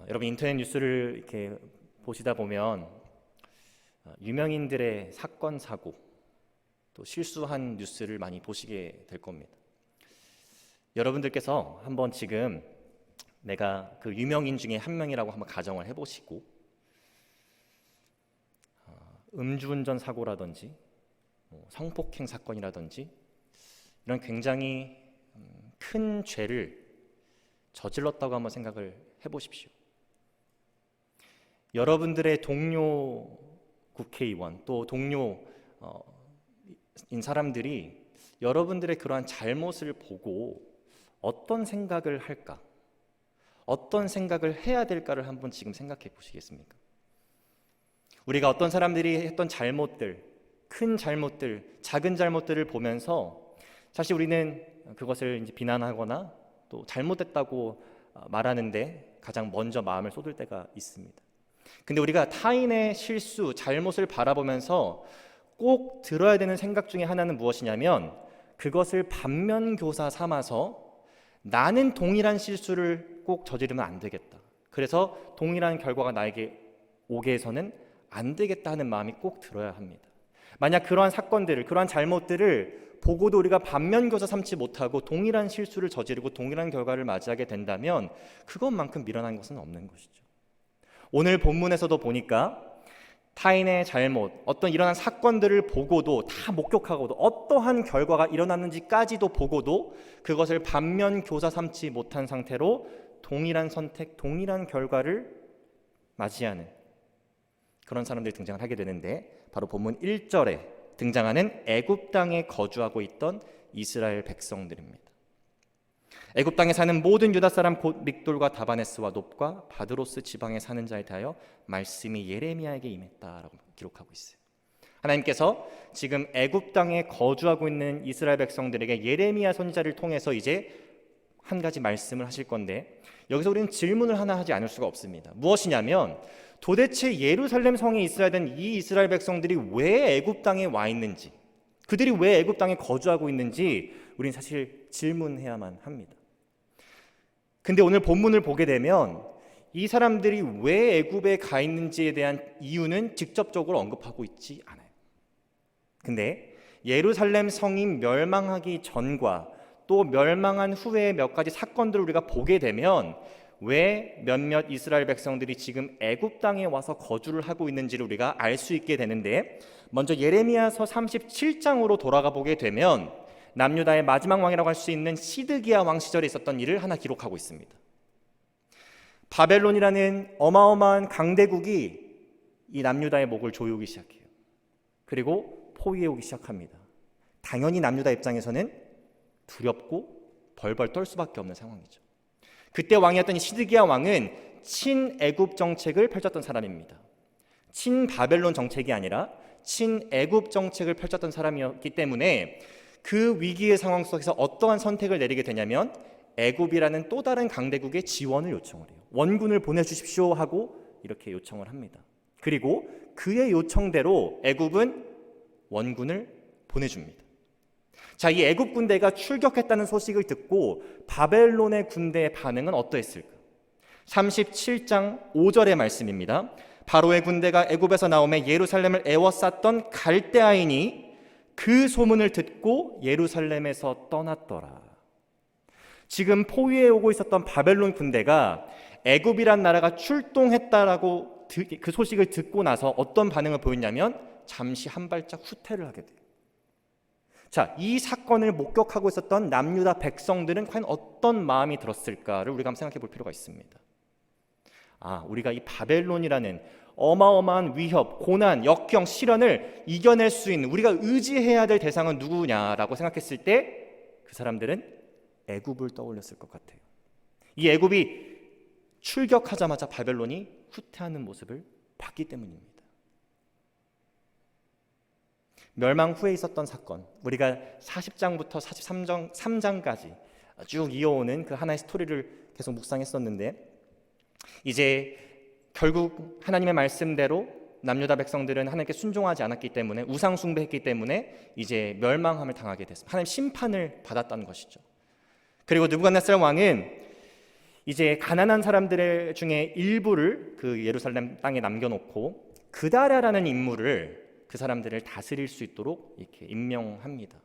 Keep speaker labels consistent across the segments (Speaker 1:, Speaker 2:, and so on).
Speaker 1: 여러분 인터넷 뉴스를 이렇게 보시다 보면 유명인들의 사건 사고 또 실수한 뉴스를 많이 보시게 될 겁니다. 여러분들께서 한번 지금 내가 그 유명인 중에 한 명이라고 한번 가정을 해보시고 음주운전 사고라든지 성폭행 사건이라든지 이런 굉장히 큰 죄를 저질렀다고 한번 생각을 해보십시오. 여러분들의 동료 국회의원 또 동료인 사람들이 여러분들의 그러한 잘못을 보고 어떤 생각을 할까? 어떤 생각을 해야 될까를 한번 지금 생각해 보시겠습니까? 우리가 어떤 사람들이 했던 잘못들, 큰 잘못들, 작은 잘못들을 보면서 사실 우리는 그것을 이제 비난하거나 또 잘못됐다고 말하는데 가장 먼저 마음을 쏟을 때가 있습니다. 근데 우리가 타인의 실수, 잘못을 바라보면서 꼭 들어야 되는 생각 중에 하나는 무엇이냐면 그것을 반면교사 삼아서 나는 동일한 실수를 꼭 저지르면 안 되겠다. 그래서 동일한 결과가 나에게 오게 해서는 안 되겠다 하는 마음이 꼭 들어야 합니다. 만약 그러한 사건들을, 그러한 잘못들을 보고도 우리가 반면교사 삼지 못하고 동일한 실수를 저지르고 동일한 결과를 맞이하게 된다면 그것만큼 미련한 것은 없는 것이죠. 오늘 본문에서도 보니까 타인의 잘못, 어떤 일어난 사건들을 보고도 다 목격하고도 어떠한 결과가 일어났는지까지도 보고도 그것을 반면교사 삼지 못한 상태로 동일한 선택, 동일한 결과를 맞이하는 그런 사람들이 등장을 하게 되는데 바로 본문 1절에 등장하는 애굽 땅에 거주하고 있던 이스라엘 백성들입니다. 애굽 땅에 사는 모든 유다 사람 곧 믹돌과 다바네스와 놉과 바드로스 지방에 사는 자에 대하여 말씀이 예레미야에게 임했다라고 기록하고 있어요. 하나님께서 지금 애굽 땅에 거주하고 있는 이스라엘 백성들에게 예레미야 선지자를 통해서 이제 한 가지 말씀을 하실 건데 여기서 우리는 질문을 하나 하지 않을 수가 없습니다. 무엇이냐면 도대체 예루살렘 성에 있어야 되는 이 이스라엘 백성들이 왜 애굽 땅에 와 있는지, 그들이 왜 애굽 땅에 거주하고 있는지 우리는 사실 질문해야만 합니다. 근데 오늘 본문을 보게 되면 이 사람들이 왜 애굽에 가 있는지에 대한 이유는 직접적으로 언급하고 있지 않아요. 근데 예루살렘 성이 멸망하기 전과 또 멸망한 후에 몇 가지 사건들을 우리가 보게 되면 왜 몇몇 이스라엘 백성들이 지금 애굽 땅에 와서 거주를 하고 있는지를 우리가 알 수 있게 되는데 먼저 예레미야서 37장으로 돌아가 보게 되면 남유다의 마지막 왕이라고 할 수 있는 시드기야 왕 시절에 있었던 일을 하나 기록하고 있습니다. 바벨론이라는 어마어마한 강대국이 이 남유다의 목을 조이기 시작해요. 그리고 포위해오기 시작합니다. 당연히 남유다 입장에서는 두렵고 벌벌 떨 수밖에 없는 상황이죠. 그때 왕이었던 시드기야 왕은 친애굽 정책을 펼쳤던 사람입니다. 친바벨론 정책이 아니라 친애굽 정책을 펼쳤던 사람이었기 때문에 그 위기의 상황 속에서 어떠한 선택을 내리게 되냐면 애굽이라는 또 다른 강대국의 지원을 요청을 해요. 원군을 보내주십시오 하고 이렇게 요청을 합니다. 그리고 그의 요청대로 애굽은 원군을 보내줍니다. 자, 이 애굽 군대가 출격했다는 소식을 듣고 바벨론의 군대의 반응은 어떠했을까? 37장 5절의 말씀입니다. 바로의 군대가 애굽에서 나오매 예루살렘을 에워쌌던 갈대아인이 그 소문을 듣고 예루살렘에서 떠났더라. 지금 포위해 오고 있었던 바벨론 군대가 애굽이란 나라가 출동했다라고 그 소식을 듣고 나서 어떤 반응을 보였냐면 잠시 한 발짝 후퇴를 하게 돼요. 자, 이 사건을 목격하고 있었던 남유다 백성들은 과연 어떤 마음이 들었을까를 우리가 한번 생각해 볼 필요가 있습니다. 우리가 이 바벨론이라는 어마어마한 위협, 고난, 역경, 시련을 이겨낼 수 있는 우리가 의지해야 될 대상은 누구냐라고 생각했을 때 그 사람들은 애굽을 떠올렸을 것 같아요. 이 애굽이 출격하자마자 바벨론이 후퇴하는 모습을 봤기 때문입니다. 멸망 후에 있었던 사건, 우리가 40장부터 43장까지 쭉 이어오는 그 하나의 스토리를 계속 묵상했었는데 이제 결국 하나님의 말씀대로 남유다 백성들은 하나님께 순종하지 않았기 때문에 우상 숭배했기 때문에 이제 멸망함을 당하게 됐습니다. 하나님 심판을 받았다는 것이죠. 그리고 느부갓네살 왕은 이제 가난한 사람들 중에 일부를 그 예루살렘 땅에 남겨놓고 그다랴라는 인물을 그 사람들을 다스릴 수 있도록 이렇게 임명합니다.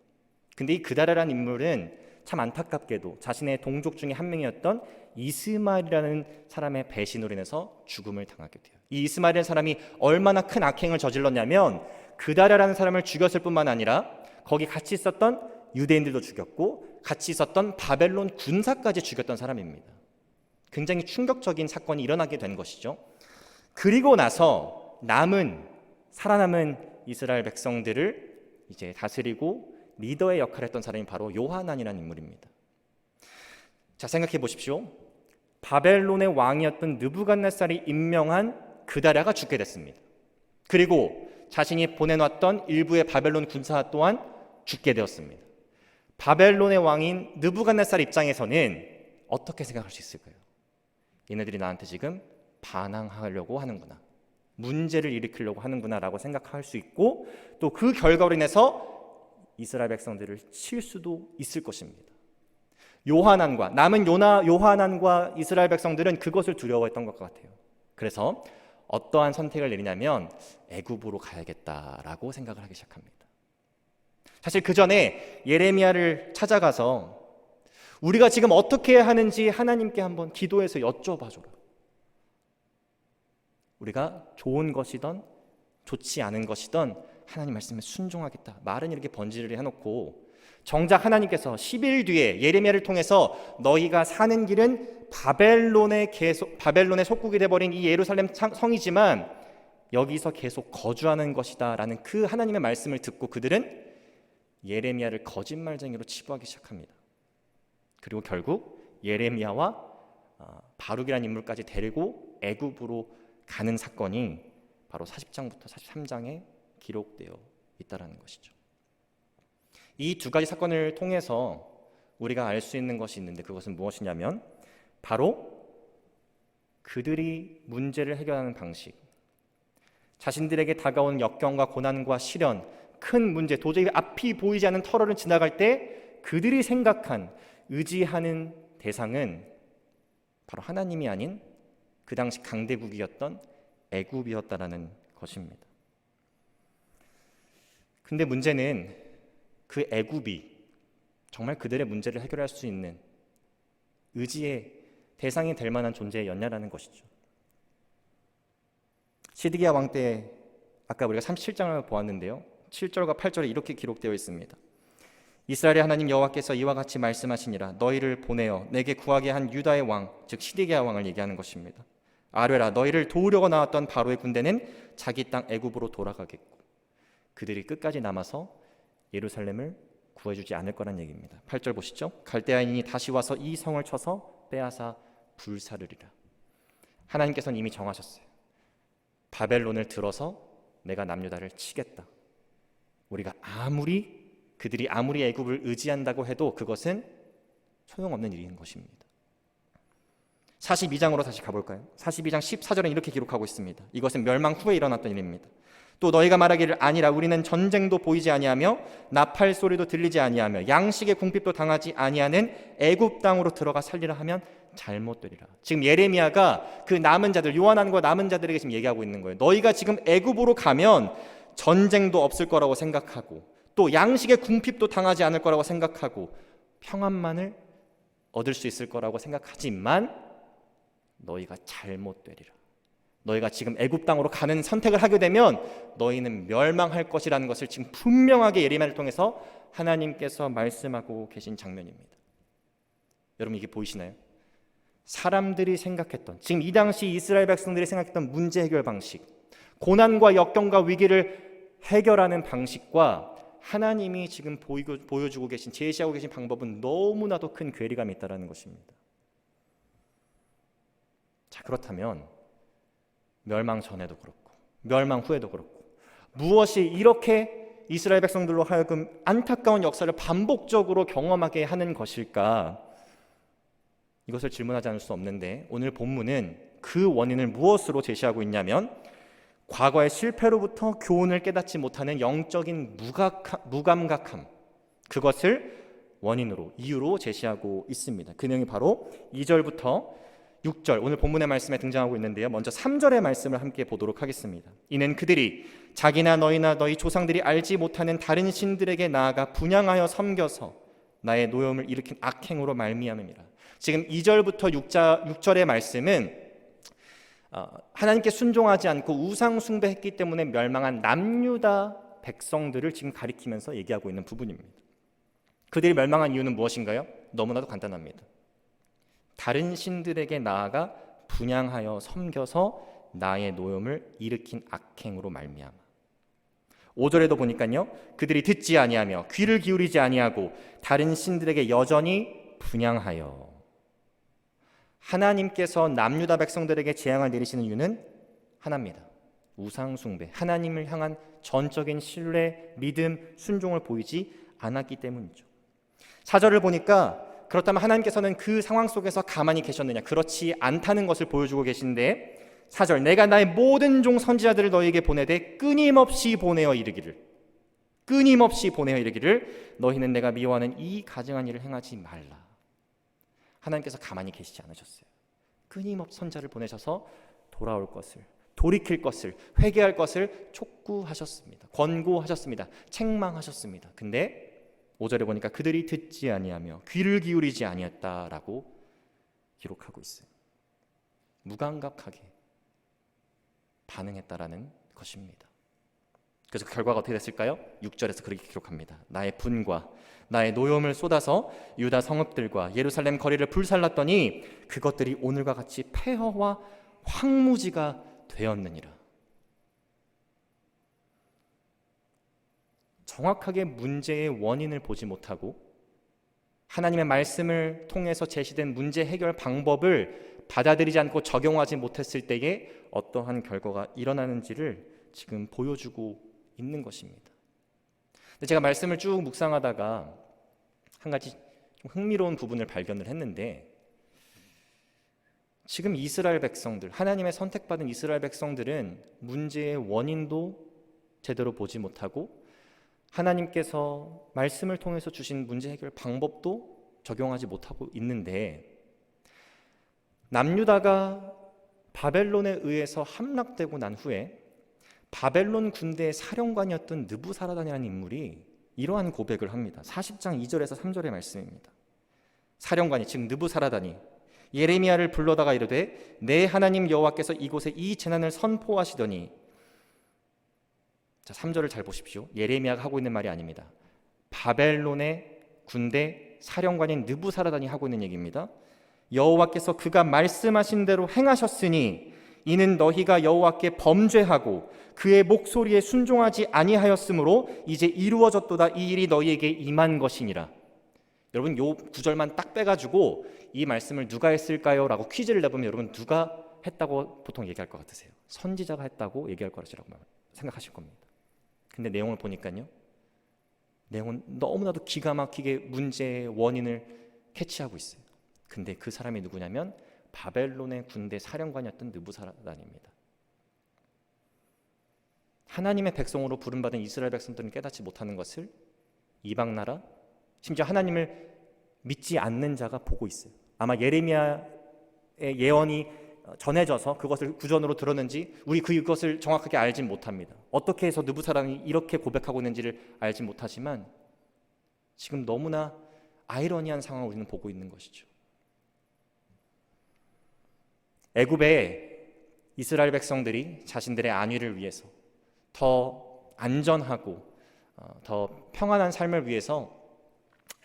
Speaker 1: 근데 이 그다랴라는 인물은 참 안타깝게도 자신의 동족 중에 한 명이었던 이스마엘이라는 사람의 배신으로 인해서 죽음을 당하게 돼요. 이 이스마엘이라는 사람이 얼마나 큰 악행을 저질렀냐면 그다랴라는 사람을 죽였을 뿐만 아니라 거기 같이 있었던 유대인들도 죽였고 같이 있었던 바벨론 군사까지 죽였던 사람입니다. 굉장히 충격적인 사건이 일어나게 된 것이죠. 그리고 나서 살아남은 이스라엘 백성들을 이제 다스리고 리더의 역할을 했던 사람이 바로 요하난이라는 인물입니다. 자, 생각해 보십시오. 바벨론의 왕이었던 느부갓네살이 임명한 그다랴가 죽게 됐습니다. 그리고 자신이 보내놨던 일부의 바벨론 군사 또한 죽게 되었습니다. 바벨론의 왕인 느부갓네살 입장에서는 어떻게 생각할 수 있을까요? 얘네들이 나한테 지금 반항하려고 하는구나, 문제를 일으키려고 하는구나 라고 생각할 수 있고, 또 그 결과로 인해서 이스라엘 백성들을 칠 수도 있을 것입니다. 남은 요하난과 이스라엘 백성들은 그것을 두려워했던 것 같아요. 그래서 어떠한 선택을 내리냐면 애굽으로 가야겠다라고 생각을 하기 시작합니다. 사실 그 전에 예레미야를 찾아가서 우리가 지금 어떻게 해야 하는지 하나님께 한번 기도해서 여쭤봐줘라. 우리가 좋은 것이든 좋지 않은 것이든 하나님 말씀에 순종하겠다. 말은 이렇게 번지르르 해놓고 정작 하나님께서 10일 뒤에 예레미야를 통해서 너희가 사는 길은 바벨론의 속국이 되어버린 이 예루살렘 성이지만 여기서 계속 거주하는 것이다 라는 그 하나님의 말씀을 듣고 그들은 예레미야를 거짓말쟁이로 치부하기 시작합니다. 그리고 결국 예레미야와 바룩이라는 인물까지 데리고 애굽으로 가는 사건이 바로 40장부터 43장에 기록되어 있다는 것이죠. 이 두 가지 사건을 통해서 우리가 알 수 있는 것이 있는데 그것은 무엇이냐면 바로 그들이 문제를 해결하는 방식, 자신들에게 다가온 역경과 고난과 시련, 큰 문제, 도저히 앞이 보이지 않는 터널을 지나갈 때 그들이 생각한, 의지하는 대상은 바로 하나님이 아닌 그 당시 강대국이었던 애굽이었다라는 것입니다. 근데 문제는 그 애굽이 정말 그들의 문제를 해결할 수 있는 의지의 대상이 될 만한 존재였냐라는 것이죠. 시드기야 왕 때 아까 우리가 37장을 보았는데요, 7절과 8절에 이렇게 기록되어 있습니다. 이스라엘의 하나님 여호와께서 이와 같이 말씀하시니라. 너희를 보내어 내게 구하게 한 유다의 왕, 즉 시드기야 왕을 얘기하는 것입니다. 아뢰라. 너희를 도우려고 나왔던 바로의 군대는 자기 땅 애굽으로 돌아가겠고 그들이 끝까지 남아서 예루살렘을 구해주지 않을 거란 얘기입니다. 8절 보시죠. 갈대아인이 다시 와서 이 성을 쳐서 빼앗아 불사르리라. 하나님께서는 이미 정하셨어요. 바벨론을 들어서 내가 남유다를 치겠다. 그들이 아무리 애굽을 의지한다고 해도 그것은 소용없는 일인 것입니다. 42장으로 다시 가볼까요? 42장 14절은 이렇게 기록하고 있습니다. 이것은 멸망 후에 일어났던 일입니다. 또 너희가 말하기를 아니라 우리는 전쟁도 보이지 아니하며 나팔 소리도 들리지 아니하며 양식의 궁핍도 당하지 아니하는 애굽 땅으로 들어가 살리라 하면 잘못되리라. 지금 예레미야가 그 남은 자들, 요한안과 남은 자들에게 지금 얘기하고 있는 거예요. 너희가 지금 애굽으로 가면 전쟁도 없을 거라고 생각하고 또 양식의 궁핍도 당하지 않을 거라고 생각하고 평안만을 얻을 수 있을 거라고 생각하지만 너희가 잘못되리라. 너희가 지금 애굽 땅으로 가는 선택을 하게 되면 너희는 멸망할 것이라는 것을 지금 분명하게 예레미야를 통해서 하나님께서 말씀하고 계신 장면입니다. 여러분 이게 보이시나요? 사람들이 생각했던, 지금 이 당시 이스라엘 백성들이 생각했던 문제 해결 방식, 고난과 역경과 위기를 해결하는 방식과 하나님이 지금 보여주고 계신, 제시하고 계신 방법은 너무나도 큰 괴리감이 있다는 것입니다. 자, 그렇다면 멸망 전에도 그렇고 멸망 후에도 그렇고 무엇이 이렇게 이스라엘 백성들로 하여금 안타까운 역사를 반복적으로 경험하게 하는 것일까? 이것을 질문하지 않을 수 없는데 오늘 본문은 그 원인을 무엇으로 제시하고 있냐면 과거의 실패로부터 교훈을 깨닫지 못하는 영적인 무감각함, 그것을 원인으로, 이유로 제시하고 있습니다. 그 내용이 바로 2절부터 6절 오늘 본문의 말씀에 등장하고 있는데요. 먼저 3절의 말씀을 함께 보도록 하겠습니다. 이는 그들이 자기나 너희나 너희 조상들이 알지 못하는 다른 신들에게 나아가 분향하여 섬겨서 나의 노염을 일으킨 악행으로 말미암음이라. 지금 2절부터 6절의 말씀은 하나님께 순종하지 않고 우상 숭배했기 때문에 멸망한 남유다 백성들을 지금 가리키면서 얘기하고 있는 부분입니다. 그들이 멸망한 이유는 무엇인가요? 너무나도 간단합니다. 다른 신들에게 나아가 분향하여 섬겨서 나의 노염을 일으킨 악행으로 말미암아. 5절에도 보니까요, 그들이 듣지 아니하며 귀를 기울이지 아니하고 다른 신들에게 여전히 분향하여. 하나님께서 남유다 백성들에게 재앙을 내리시는 이유는 하나입니다. 우상 숭배, 하나님을 향한 전적인 신뢰, 믿음, 순종을 보이지 않았기 때문이죠. 4절을 보니까 그렇다면 하나님께서는 그 상황 속에서 가만히 계셨느냐? 그렇지 않다는 것을 보여주고 계신데 4절 내가 나의 모든 종 선지자들을 너희에게 보내되 끊임없이 보내어 이르기를 너희는 내가 미워하는 이 가증한 일을 행하지 말라. 하나님께서 가만히 계시지 않으셨어요. 끊임없이 선지자를 보내셔서 돌아올 것을, 돌이킬 것을, 회개할 것을 촉구하셨습니다. 권고하셨습니다. 책망하셨습니다. 근데 5절에 보니까 그들이 듣지 아니하며 귀를 기울이지 아니했다라고 기록하고 있어요. 무감각하게 반응했다라는 것입니다. 그래서 그 결과가 어떻게 됐을까요? 6절에서 그렇게 기록합니다. 나의 분과 나의 노염을 쏟아서 유다 성읍들과 예루살렘 거리를 불살랐더니 그것들이 오늘과 같이 폐허와 황무지가 되었느니라. 정확하게 문제의 원인을 보지 못하고 하나님의 말씀을 통해서 제시된 문제 해결 방법을 받아들이지 않고 적용하지 못했을 때에 어떠한 결과가 일어나는지를 지금 보여주고 있는 것입니다. 근데 제가 말씀을 쭉 묵상하다가 한 가지 좀 흥미로운 부분을 발견을 했는데, 지금 이스라엘 백성들, 하나님의 선택받은 이스라엘 백성들은 문제의 원인도 제대로 보지 못하고 하나님께서 말씀을 통해서 주신 문제 해결 방법도 적용하지 못하고 있는데, 남유다가 바벨론에 의해서 함락되고 난 후에 바벨론 군대의 사령관이었던 느부사라단이라는 인물이 이러한 고백을 합니다. 40장 2절에서 3절의 말씀입니다. 사령관이, 즉 느부사라단이 예레미야를 불러다가 이르되 내 하나님 여호와께서 이곳에 이 재난을 선포하시더니, 자, 3절을 잘 보십시오. 예레미야가 하고 있는 말이 아닙니다. 바벨론의 군대 사령관인 느부사라단이 하고 있는 얘기입니다. 여호와께서 그가 말씀하신 대로 행하셨으니 이는 너희가 여호와께 범죄하고 그의 목소리에 순종하지 아니하였으므로 이제 이루어졌도다. 이 일이 너희에게 임한 것이니라. 여러분, 요 구절만 딱 빼가지고 이 말씀을 누가 했을까요? 라고 퀴즈를 내보면 여러분 누가 했다고 보통 얘기할 것 같으세요? 선지자가 했다고 얘기할 거라고 생각하실 겁니다. 근데 내용을 보니까요, 내용은 너무나도 기가 막히게 문제의 원인을 캐치하고 있어요. 근데 그 사람이 누구냐면 바벨론의 군대 사령관이었던 느부사라단입니다. 하나님의 백성으로 부름받은 이스라엘 백성들은 깨닫지 못하는 것을 이방 나라, 심지어 하나님을 믿지 않는 자가 보고 있어요. 아마 예레미야의 예언이 전해져서 그것을 구전으로 들었는지 우리 그것을 정확하게 알진 못합니다. 어떻게 해서 느부사람이 이렇게 고백하고 있는지를 알지 못하지만 지금 너무나 아이러니한 상황을 우리는 보고 있는 것이죠. 애굽의 이스라엘 백성들이 자신들의 안위를 위해서, 더 안전하고 더 평안한 삶을 위해서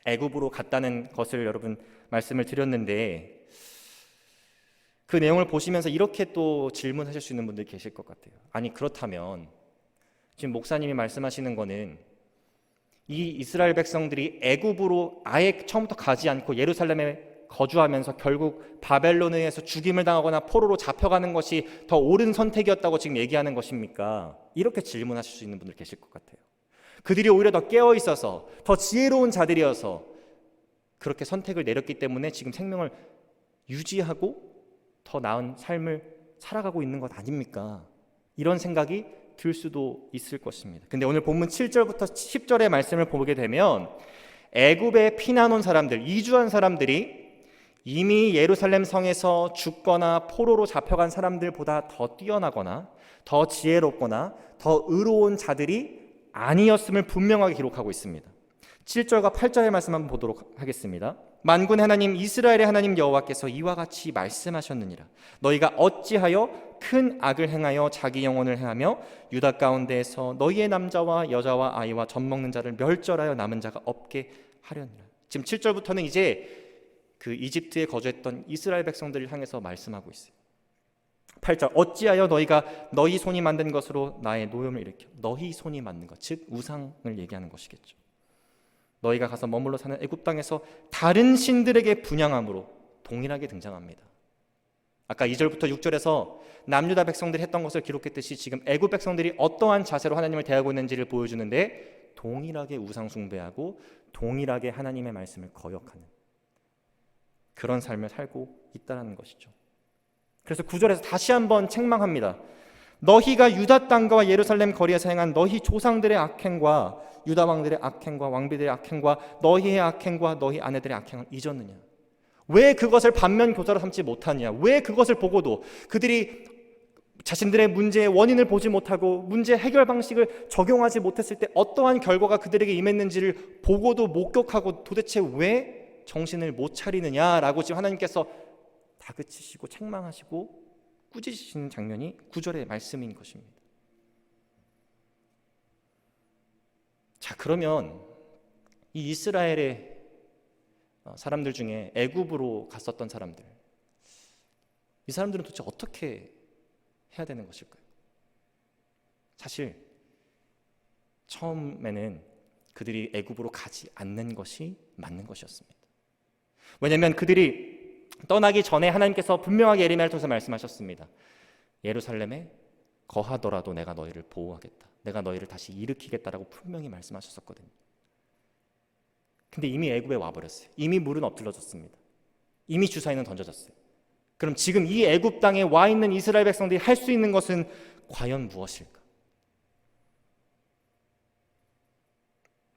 Speaker 1: 애굽으로 갔다는 것을 여러분 말씀을 드렸는데, 그 내용을 보시면서 이렇게 또 질문하실 수 있는 분들이 계실 것 같아요. 아니, 그렇다면 지금 목사님이 말씀하시는 거는 이 이스라엘 백성들이 애굽으로 아예 처음부터 가지 않고 예루살렘에 거주하면서 결국 바벨론에 의해서 죽임을 당하거나 포로로 잡혀가는 것이 더 옳은 선택이었다고 지금 얘기하는 것입니까? 이렇게 질문하실 수 있는 분들 계실 것 같아요. 그들이 오히려 더 깨어 있어서 더 지혜로운 자들이어서 그렇게 선택을 내렸기 때문에 지금 생명을 유지하고 더 나은 삶을 살아가고 있는 것 아닙니까? 이런 생각이 들 수도 있을 것입니다. 근데 오늘 본문 7절부터 10절의 말씀을 보게 되면 애굽에 피난 온 사람들, 이주한 사람들이 이미 예루살렘 성에서 죽거나 포로로 잡혀간 사람들보다 더 뛰어나거나 더 지혜롭거나 더 의로운 자들이 아니었음을 분명하게 기록하고 있습니다. 7절과 8절의 말씀 한번 보도록 하겠습니다. 만군의 하나님 이스라엘의 하나님 여호와께서 이와 같이 말씀하셨느니라. 너희가 어찌하여 큰 악을 행하여 자기 영혼을 해하며 유다 가운데에서 너희의 남자와 여자와 아이와 젖먹는 자를 멸절하여 남은 자가 없게 하려니라. 지금 7절부터는 이제 그 이집트에 거주했던 이스라엘 백성들을 향해서 말씀하고 있어요. 8절 어찌하여 너희가 너희 손이 만든 것으로 나의 노염을 일으켜. 너희 손이 만든 것, 즉 우상을 얘기하는 것이겠죠. 너희가 가서 머물러 사는 애굽 땅에서 다른 신들에게 분향함으로 동일하게 등장합니다. 아까 2절부터 6절에서 남유다 백성들이 했던 것을 기록했듯이 지금 애굽 백성들이 어떠한 자세로 하나님을 대하고 있는지를 보여주는데 동일하게 우상 숭배하고 동일하게 하나님의 말씀을 거역하는 그런 삶을 살고 있다는 것이죠. 그래서 9절에서 다시 한번 책망합니다. 너희가 유다 땅과 예루살렘 거리에서 행한 너희 조상들의 악행과 유다 왕들의 악행과 왕비들의 악행과 너희의 악행과 너희 아내들의 악행을 잊었느냐? 왜 그것을 반면 교사로 삼지 못하냐? 왜 그것을 보고도 그들이 자신들의 문제의 원인을 보지 못하고 문제 해결 방식을 적용하지 못했을 때 어떠한 결과가 그들에게 임했는지를 보고도 목격하고 도대체 왜 정신을 못 차리느냐라고 지금 하나님께서 다그치시고 책망하시고 꾸짖으시는 장면이 9절의 말씀인 것입니다. 자, 그러면 이 이스라엘의 사람들 중에 애굽으로 갔었던 사람들, 이 사람들은 도대체 어떻게 해야 되는 것일까요? 사실 처음에는 그들이 애굽으로 가지 않는 것이 맞는 것이었습니다. 왜냐하면 그들이 떠나기 전에 하나님께서 분명하게 예레미야를 통해서 말씀하셨습니다. 예루살렘에 거하더라도 내가 너희를 보호하겠다. 내가 너희를 다시 일으키겠다라고 분명히 말씀하셨었거든요. 근데 이미 애굽에 와버렸어요. 이미 물은 엎질러졌습니다. 이미 주사위는 던져졌어요. 그럼 지금 이 애굽 땅에 와 있는 이스라엘 백성들이 할 수 있는 것은 과연 무엇일까?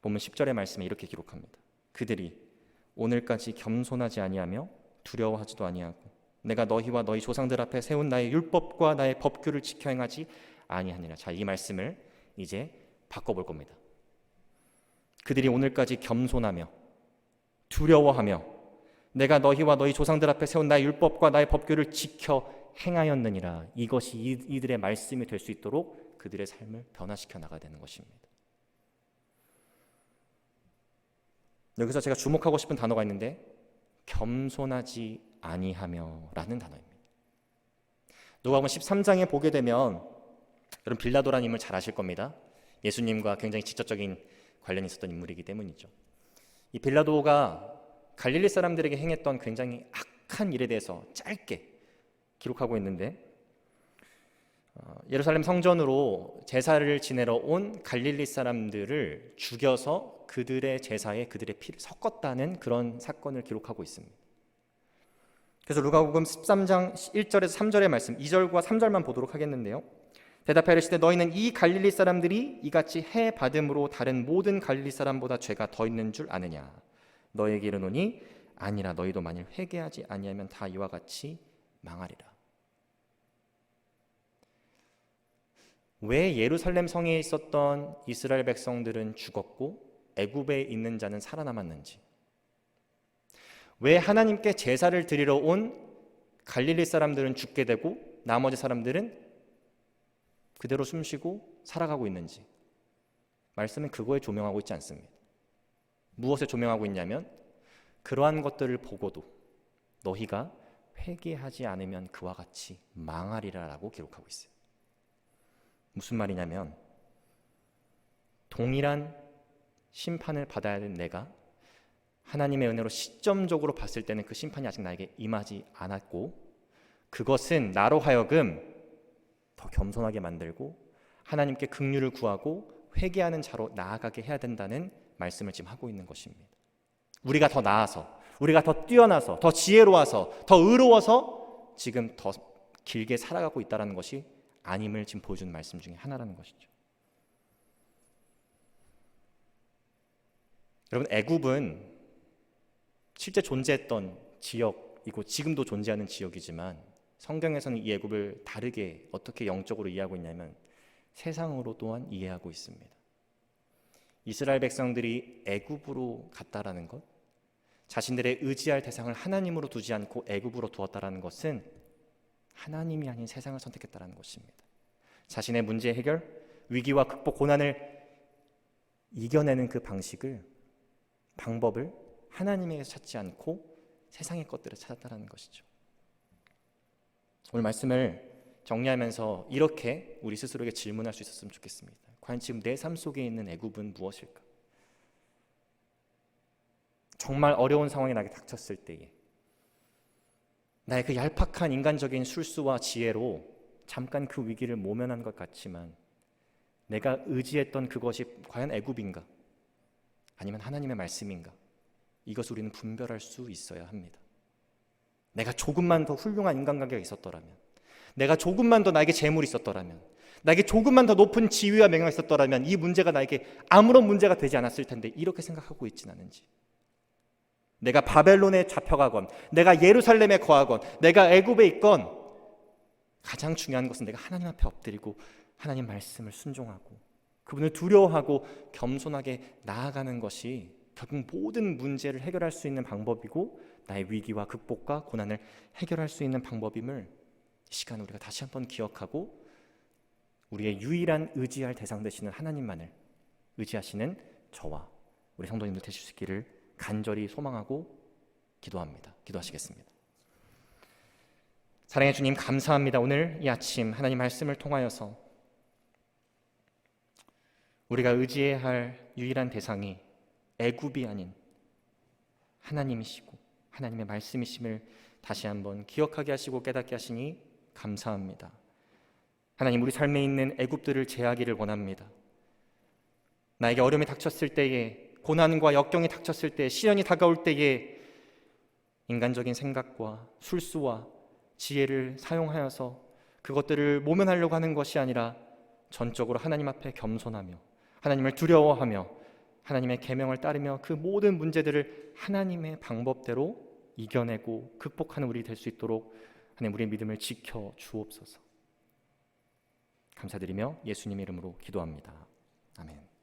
Speaker 1: 본문 10절의 말씀에 이렇게 기록합니다. 그들이 오늘까지 겸손하지 아니하며 두려워하지도 아니하고 내가 너희와 너희 조상들 앞에 세운 나의 율법과 나의 법규를 지켜 행하지 아니하니라. 자, 이 말씀을 이제 바꿔볼 겁니다. 그들이 오늘까지 겸손하며 두려워하며 내가 너희와 너희 조상들 앞에 세운 나의 율법과 나의 법규를 지켜 행하였느니라. 이것이 이들의 말씀이 될 수 있도록 그들의 삶을 변화시켜 나가야 되는 것입니다. 여기서 제가 주목하고 싶은 단어가 있는데 겸손하지 아니하며 라는 단어입니다. 누가복음 13장에 보게 되면 여러분 빌라도라는 인물 잘 아실 겁니다. 예수님과 굉장히 직접적인 관련이 있었던 인물이기 때문이죠. 이 빌라도가 갈릴리 사람들에게 행했던 굉장히 악한 일에 대해서 짧게 기록하고 있는데 예루살렘 성전으로 제사를 지내러 온 갈릴리 사람들을 죽여서 그들의 제사에 그들의 피를 섞었다는 그런 사건을 기록하고 있습니다. 그래서 누가복음 13장 1절에서 3절의 말씀 2절과 3절만 보도록 하겠는데요. 대답하여 이르시되 너희는 이 갈릴리 사람들이 이같이 해 받음으로 다른 모든 갈릴리 사람보다 죄가 더 있는 줄 아느냐? 너희에게 이르노니 아니라 너희도 만일 회개하지 아니하면 다 이와 같이 망하리라. 왜 예루살렘 성에 있었던 이스라엘 백성들은 죽었고 애굽에 있는 자는 살아남았는지, 왜 하나님께 제사를 드리러 온 갈릴리 사람들은 죽게 되고 나머지 사람들은 그대로 숨쉬고 살아가고 있는지 말씀은 그거에 조명하고 있지 않습니다. 무엇에 조명하고 있냐면 그러한 것들을 보고도 너희가 회개하지 않으면 그와 같이 망하리라 라고 기록하고 있어요. 무슨 말이냐면 동일한 심판을 받아야 하는 내가 하나님의 은혜로 시점적으로 봤을 때는 그 심판이 아직 나에게 임하지 않았고 그것은 나로 하여금 더 겸손하게 만들고 하나님께 긍휼을 구하고 회개하는 자로 나아가게 해야 된다는 말씀을 지금 하고 있는 것입니다. 우리가 더 나아서, 우리가 더 뛰어나서, 더 지혜로워서, 더 의로워서 지금 더 길게 살아가고 있다는 것이 아님을 지금 보여주는 말씀 중에 하나라는 것이죠. 여러분, 애굽은 실제 존재했던 지역, 지역이고 지금도 존재하는 지역이지만 성경에서는 이 애굽을 다르게 어떻게 영적으로 이해하고 있냐면 세상으로 또한 이해하고 있습니다. 이스라엘 백성들이 애굽으로 갔다라는 것, 자신들의 의지할 대상을 하나님으로 두지 않고 애굽으로 두었다라는 것은 하나님이 아닌 세상을 선택했다라는 것입니다. 자신의 문제 해결, 위기와 극복, 고난을 이겨내는 그 방법을 하나님에게서 찾지 않고 세상의 것들을 찾았다라는 것이죠. 오늘 말씀을 정리하면서 이렇게 우리 스스로에게 질문할 수 있었으면 좋겠습니다. 과연 지금 내 삶 속에 있는 애굽은 무엇일까? 정말 어려운 상황이 나에게 닥쳤을 때에 나의 그 얄팍한 인간적인 술수와 지혜로 잠깐 그 위기를 모면한 것 같지만 내가 의지했던 그것이 과연 애굽인가? 아니면 하나님의 말씀인가? 이것을 우리는 분별할 수 있어야 합니다. 내가 조금만 더 훌륭한 인간관계가 있었더라면, 내가 조금만 더 나에게 재물이 있었더라면, 나에게 조금만 더 높은 지위와 명예가 있었더라면 이 문제가 나에게 아무런 문제가 되지 않았을 텐데 이렇게 생각하고 있진 않은지, 내가 바벨론에 잡혀가건, 내가 예루살렘에 거하건, 내가 애굽에 있건 가장 중요한 것은 내가 하나님 앞에 엎드리고 하나님 말씀을 순종하고 그분을 두려워하고 겸손하게 나아가는 것이 결국 모든 문제를 해결할 수 있는 방법이고 나의 위기와 극복과 고난을 해결할 수 있는 방법임을 이 시간 우리가 다시 한번 기억하고 우리의 유일한 의지할 대상 되시는 하나님만을 의지하시는 저와 우리 성도님들 되실 수 있기를 간절히 소망하고 기도합니다. 기도하시겠습니다. 사랑의 주님, 감사합니다. 오늘 이 아침 하나님 말씀을 통하여서 우리가 의지해야 할 유일한 대상이 애굽이 아닌 하나님이시고 하나님의 말씀이심을 다시 한번 기억하게 하시고 깨닫게 하시니 감사합니다. 하나님, 우리 삶에 있는 애굽들을 제하기를 원합니다. 나에게 어려움이 닥쳤을 때에, 고난과 역경이 닥쳤을 때, 시련이 다가올 때에 인간적인 생각과 술수와 지혜를 사용하여서 그것들을 모면하려고 하는 것이 아니라 전적으로 하나님 앞에 겸손하며 하나님을 두려워하며 하나님의 계명을 따르며 그 모든 문제들을 하나님의 방법대로 이겨내고 극복하는 우리 될 수 있도록 하나님 우리의 믿음을 지켜 주옵소서. 감사드리며 예수님의 이름으로 기도합니다. 아멘.